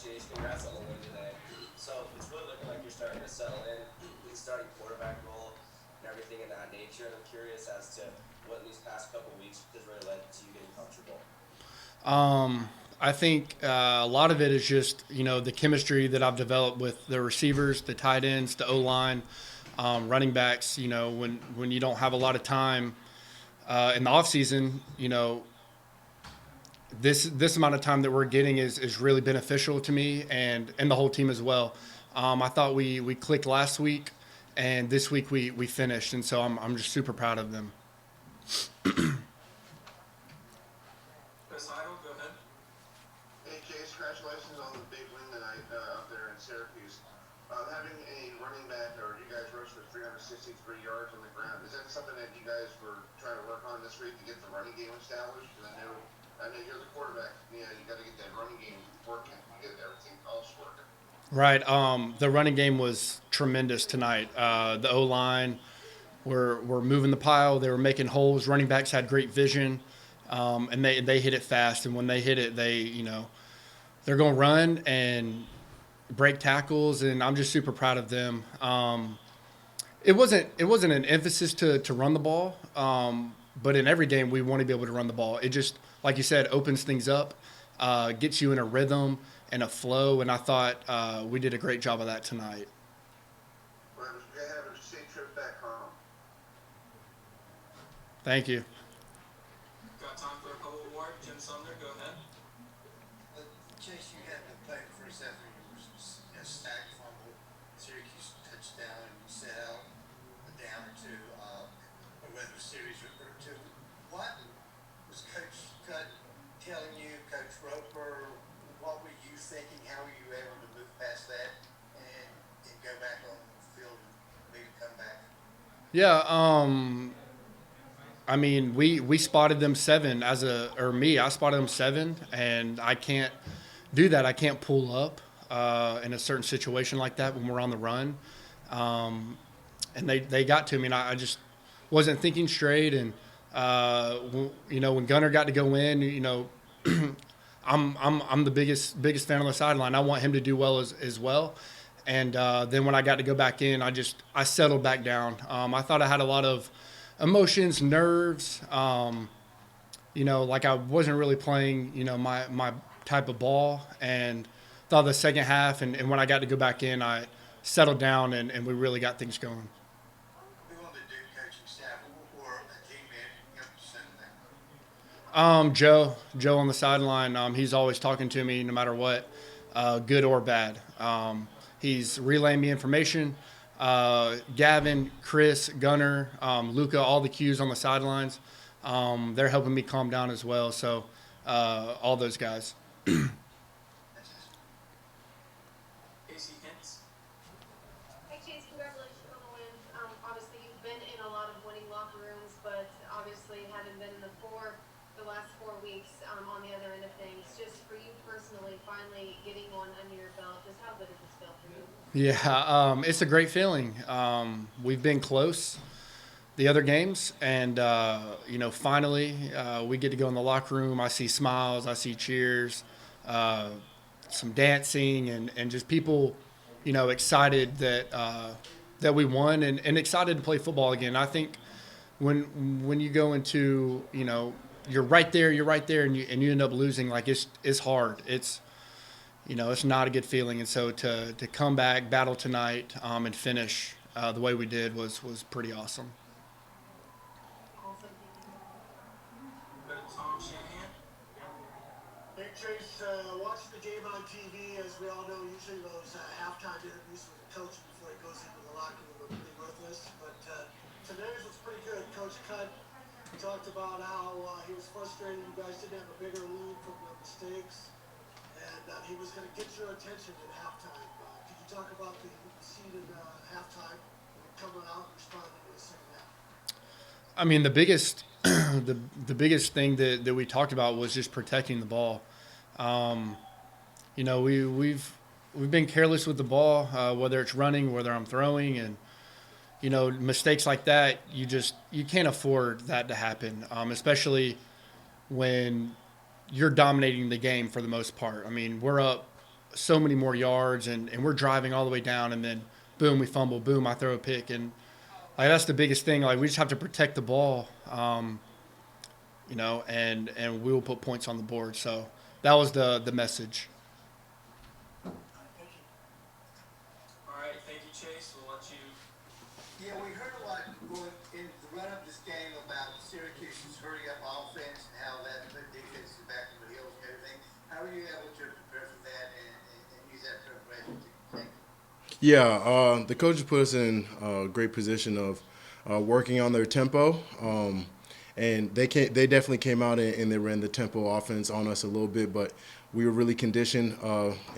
Chase, congrats on the win today. So it's really looking like you're starting to settle in, the starting quarterback role, and everything in that nature. And I'm curious as to what in these past couple weeks has really led to you getting comfortable. I think a lot of it is just the chemistry that I've developed with the receivers, the tight ends, the O line, running backs. When you don't have a lot of time in the off season, this amount of time that we're getting is really beneficial to me and the whole team as well. I thought we clicked last week, and this week we finished, and so I'm just super proud of them. Brice, go ahead. Hey, Chase, congratulations on the big win tonight up there in Syracuse. Having a running back, or you guys rushed for 363 yards on the ground, is that something that you guys were trying to work on this week to get the running game established? Because I know you're the quarterback. You got to get that running game working, get everything else working. Right. The running game was tremendous tonight. The O line were moving the pile. They were making holes. Running backs had great vision, and they hit it fast. And when they hit it, they're going to run and break tackles. And I'm just super proud of them. It wasn't an emphasis to run the ball, but in every game we want to be able to run the ball. It just, like you said, opens things up, gets you in a rhythm and a flow. And I thought we did a great job of that tonight. Well, we have a safe trip back home. Thank you. Got time for a couple more. Jim Sumner, go ahead. Chase, you had to play the first half. You were a stack fumble, Syracuse touchdown, and you set out a down or two, or whether a series or two. What was Coach Cutt telling you, Coach Roper? What were you thinking? How were you able to move past that and go back on the field and maybe come back? Yeah. I mean, we spotted them seven I spotted them seven, and I can't do that. I can't pull up in a certain situation like that when we're on the run. And they got to me, and I just wasn't thinking straight. And when Gunner got to go in, I'm the biggest fan on the sideline. I want him to do well as well. And then when I got to go back in, I settled back down. I thought I had a lot of emotions, nerves. Like I wasn't really playing, my type of ball. And thought the second half, and when I got to go back in, I settled down, and we really got things going. Who on the new coaching staff or a team man helped you send that? Joe on the sideline. He's always talking to me no matter what, good or bad. He's relaying me information. Gavin, Chris, Gunner, Luca, all the Qs on the sidelines. They're helping me calm down as well. So all those guys. Casey Hintz. Hey Chase, congratulations on the win. Obviously you've been in a lot of winning locker rooms, but obviously haven't been in the last 4 weeks on the other end of things. Just for you personally, finally getting one under your belt, just how good does this feel for you? Yeah, it's a great feeling. We've been close the other games, and finally we get to go in the locker room. I see smiles, I see cheers, some dancing, and just people, excited that we won, and excited to play football again. I think when you go into, you're right there, and you end up losing, like it's hard. It's not a good feeling. And so to come back, battle tonight, and finish the way we did was pretty awesome. Awesome. Go to Tom Shanahan. Hey Chase, watching the game on TV, as we all know, usually those halftime interviews with the coach before he goes into the locker room are pretty worthless. But today's was pretty good. Coach Cutt talked about how he was frustrated you guys didn't have a bigger lead from the mistakes, and he was going to get your attention at halftime. Could you talk about the seed in halftime and coming out and responding in the second half? I mean, the biggest the biggest thing that we talked about was just protecting the ball. We've been careless with the ball, whether it's running, whether I'm throwing, and mistakes like that. You can't afford that to happen, especially when you're dominating the game for the most part. I mean, we're up so many more yards, and we're driving all the way down, and then boom, we fumble, boom, I throw a pick, and like that's the biggest thing. Like we just have to protect the ball, and we will put points on the board. So that was the message. All right, thank you, Chase. We'll let you. Yeah, we heard a lot going in the run up this game about Syracuse's hurry up offense and how that put defense back in the heels and everything. How are you able to prepare for that and use that preparation to take? Yeah, the coaches put us in a great position of working on their tempo, and they definitely came out and they ran the tempo offense on us a little bit, but we were really conditioned,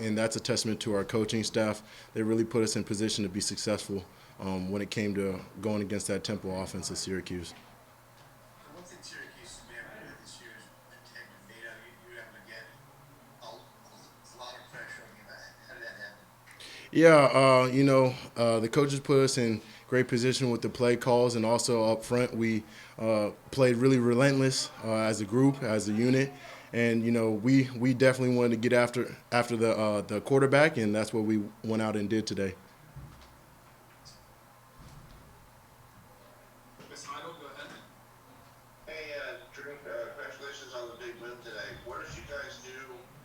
and that's a testament to our coaching staff. They really put us in position to be successful when it came to going against that tempo offense of Syracuse. One thing Syracuse has been able to do this year is protect Vito. You're able to get a lot of pressure on you. How did that happen? Yeah, the coaches put us in great position with the play calls, and also up front we played really relentless as a group, as a unit, and we definitely wanted to get after the quarterback, and that's what we went out and did today. Miss Heidel, go ahead. Hey, Drew, congratulations on the big win today. What did you guys do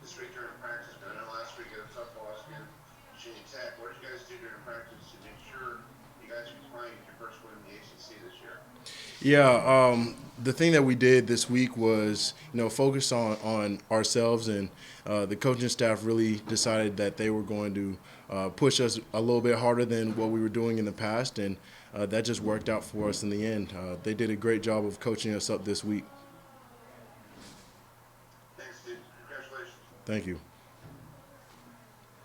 this week during practice? I know last week you had a tough loss against Virginia Tech. What did you guys do during practice to make sure you guys could find your first win in the ACC this year? Yeah, the thing that we did this week was, focus on ourselves, and the coaching staff really decided that they were going to push us a little bit harder than what we were doing in the past, and that just worked out for us in the end. They did a great job of coaching us up this week. Thanks, dude. Congratulations. Thank you.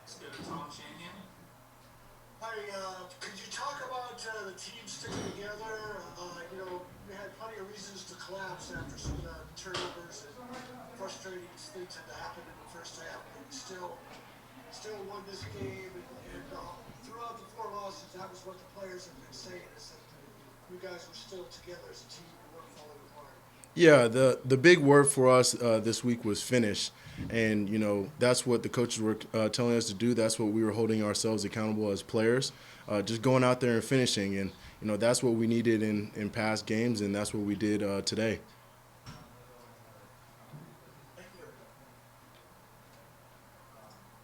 Let's go to Tom Shanahan. Hi, could you talk about the team sticking together? We had plenty of reasons to collapse after some of the turnovers and frustrating things had to happen in the first half, but we still won this game. And throughout the four losses, that was what the players have been saying, is that you guys were still together as a team. You weren't falling apart. Yeah, the big word for us this week was finish, and that's what the coaches were telling us to do. That's what we were holding ourselves accountable as players, just going out there and finishing, and that's what we needed in past games, and that's what we did today. Thank you.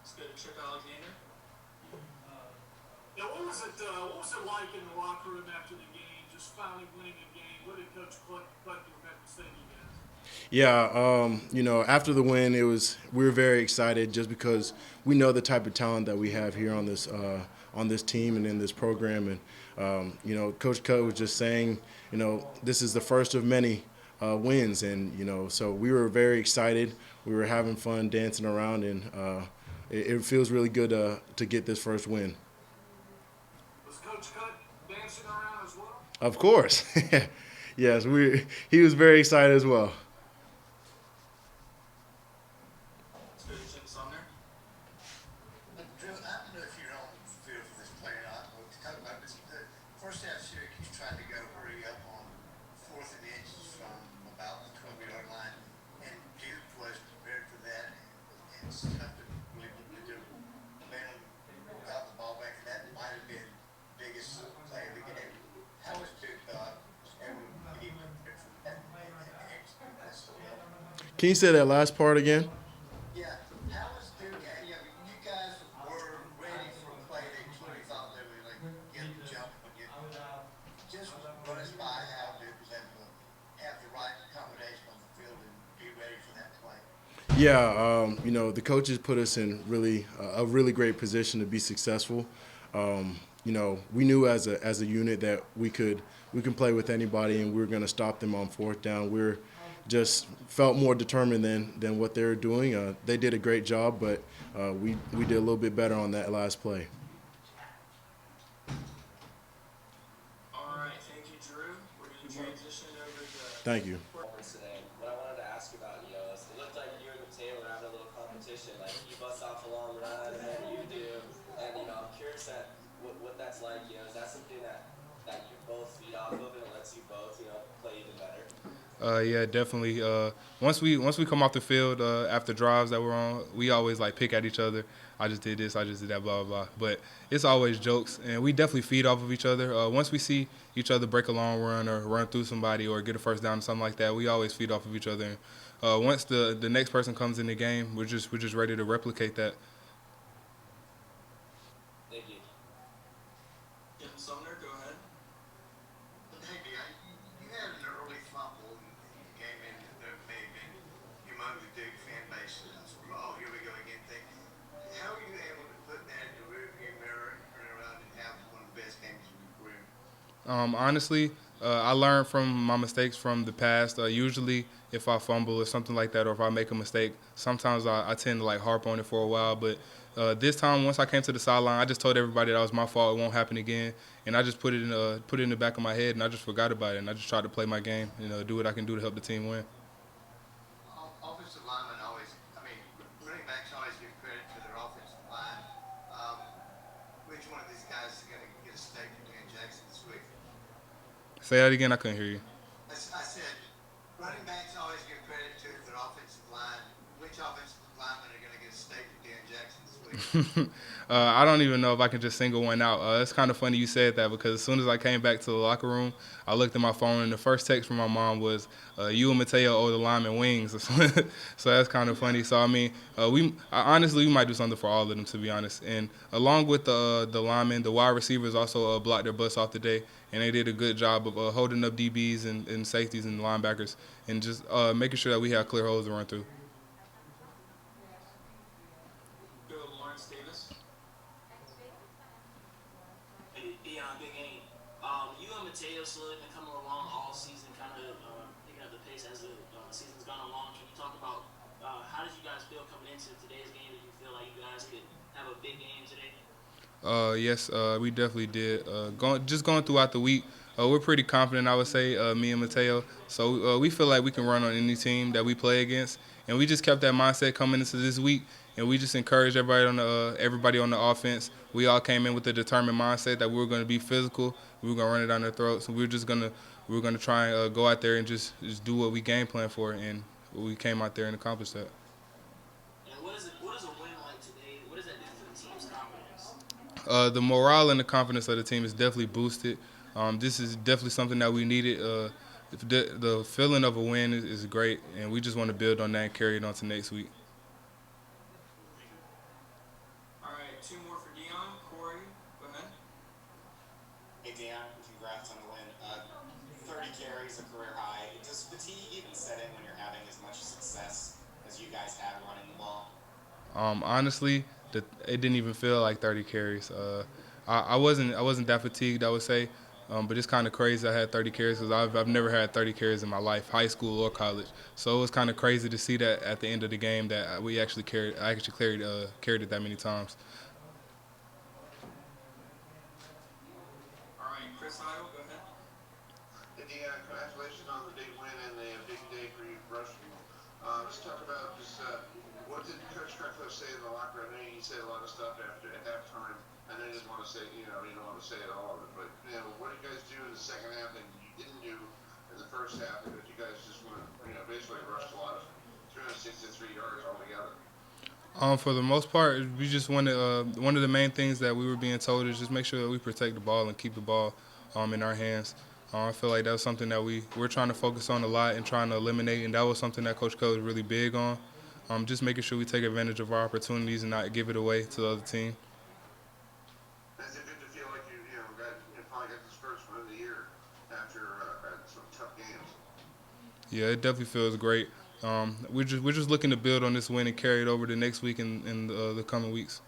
Let's go to Trip Alexander. Yeah, what was it like in the locker room after the game, just finally winning a game? What did Coach Putnam have to say to you guys? Yeah, after the win, we were very excited just because we know the type of talent that we have here on this team and in this program, and Coach Cut was just saying, this is the first of many wins, and so we were very excited. We were having fun dancing around, and it feels really good to get this first win. Was Coach Cut dancing around as well? Of course, yes, he was very excited as well. Let's go to Jim Sumner. Drew, I don't know if you're on the field for this play or not. But to talk about this, the first half, Syracuse tried to go hurry up on 4th and inches from about the 12-yard line, and Duke was prepared for that. And something really to do. Balaam got the ball back, and that might have been the biggest play of the game. How was Duke able to be prepared for that? Can you say that last part again? Yeah, how was Duke? You guys were ready for a play that you really thought they were like get the jump and get. Just run us by how Duke was able to have the right combination on the field and be ready for that play. Yeah, the coaches put us in a really great position to be successful. We knew as a unit that we can play with anybody, and we were going to stop them on 4th down. We're just felt more determined than what they were doing. They did a great job, but we did a little bit better on that last play. All right, thank you, Drew. We're going to transition over to. Thank you. Performance today. What I wanted to ask about, it looked like you and Mateo were having a little competition. Like he busts off a long run, and then you do. And I'm curious what that's like. Is that something that you both feed off of, and it lets you both, play even better? Yeah, definitely. Once we come off the field after drives that we're on, we always like pick at each other. I just did this, I just did that, blah blah blah. But it's always jokes, and we definitely feed off of each other. Once we see each other break a long run or run through somebody or get a first down or something like that, we always feed off of each other. And once the next person comes in the game, we're just ready to replicate that. Thank you. Jim Sumner, go ahead. Hey, Deon, you had an early fumble and you came in that may have been among the Duke fan base. Sort of, oh, here we go again thing. How are you able to put that in the rearview mirror and turn around and have one of the best games of your career? Honestly, I learned from my mistakes from the past. Usually, if I fumble or something like that, or if I make a mistake, sometimes I tend to like harp on it for a while. But this time, once I came to the sideline, I just told everybody that was my fault. It won't happen again, and I just put it in the back of my head, and I just forgot about it, and I just tried to play my game, do what I can do to help the team win. Offensive linemen always, I mean, running backs always give credit to their offensive line. Um, which one of these guys is going to get a steak from Dan Jackson this week? Say that again. I couldn't hear you. I said, running backs always give credit to their offensive line. Which offensive linemen are going to get a steak from Dan Jackson this week? I don't even know if I can just single one out. It's kind of funny you said that because as soon as I came back to the locker room, I looked at my phone and the first text from my mom was, "You and Mateo owe the lineman wings." So that's kind of funny. So I mean, honestly we might do something for all of them, to be honest. And along with the linemen, the wide receivers also blocked their butts off today, and they did a good job of holding up DBs and safeties and linebackers, and just making sure that we have clear holes to run through. Go Lawrence Davis. Hey, Deon, big game. You and Mateo still have been coming along all season, kind of picking up the pace as the season's gone along. Can you talk about how did you guys feel coming into today's game? Did you feel like you guys could have a big game today? Yes, we definitely did. Going throughout the week, we're pretty confident, I would say, me and Mateo. So we feel like we can run on any team that we play against, and we just kept that mindset coming into this week. And we just encouraged everybody on the offense. We all came in with a determined mindset that we were going to be physical. We were going to run it down their throats. And we were gonna try and go out there and just do what we game plan for, and we came out there and accomplished that. And what is a win like today? What does that do for the team's confidence? The morale and the confidence of the team is definitely boosted. This is definitely something that we needed. The feeling of a win is great, and we just want to build on that and carry it on to next week. All right, two more for Deon. Corey, go ahead. Hey Deon, congrats on the win. 30 carries, a career high. Does fatigue even set in when you're having as much success as you guys have running the ball? Honestly, it didn't even feel like 30 carries. I wasn't that fatigued, I would say, but it's kind of crazy I had 30 carries because I've never had 30 carries in my life, high school or college. So it was kind of crazy to see that at the end of the game that I actually carried it that many times. All right, Chris Idle, go ahead. Hey, Deon, congratulations on the big win and the big day for you rushing. Let's talk about just what did Coach Cutcliffe say in the locker room? I know he said a lot of stuff after at halftime. I know you didn't want to say, you don't want to say it all of it, but what did you guys do in the second half that you didn't do in the first half because you guys just went, basically rushed a lot of 363 yards altogether? For the most part, we just wanted one of the main things that we were being told is just make sure that we protect the ball and keep the ball in our hands. I feel like that was something that we're trying to focus on a lot and trying to eliminate, and that was something that Coach Cole was really big on. Just making sure we take advantage of our opportunities and not give it away to the other team. Is it good to feel like you finally got this first win of the year after some tough games? Yeah, it definitely feels great. We're just looking to build on this win and carry it over to next week and the coming weeks.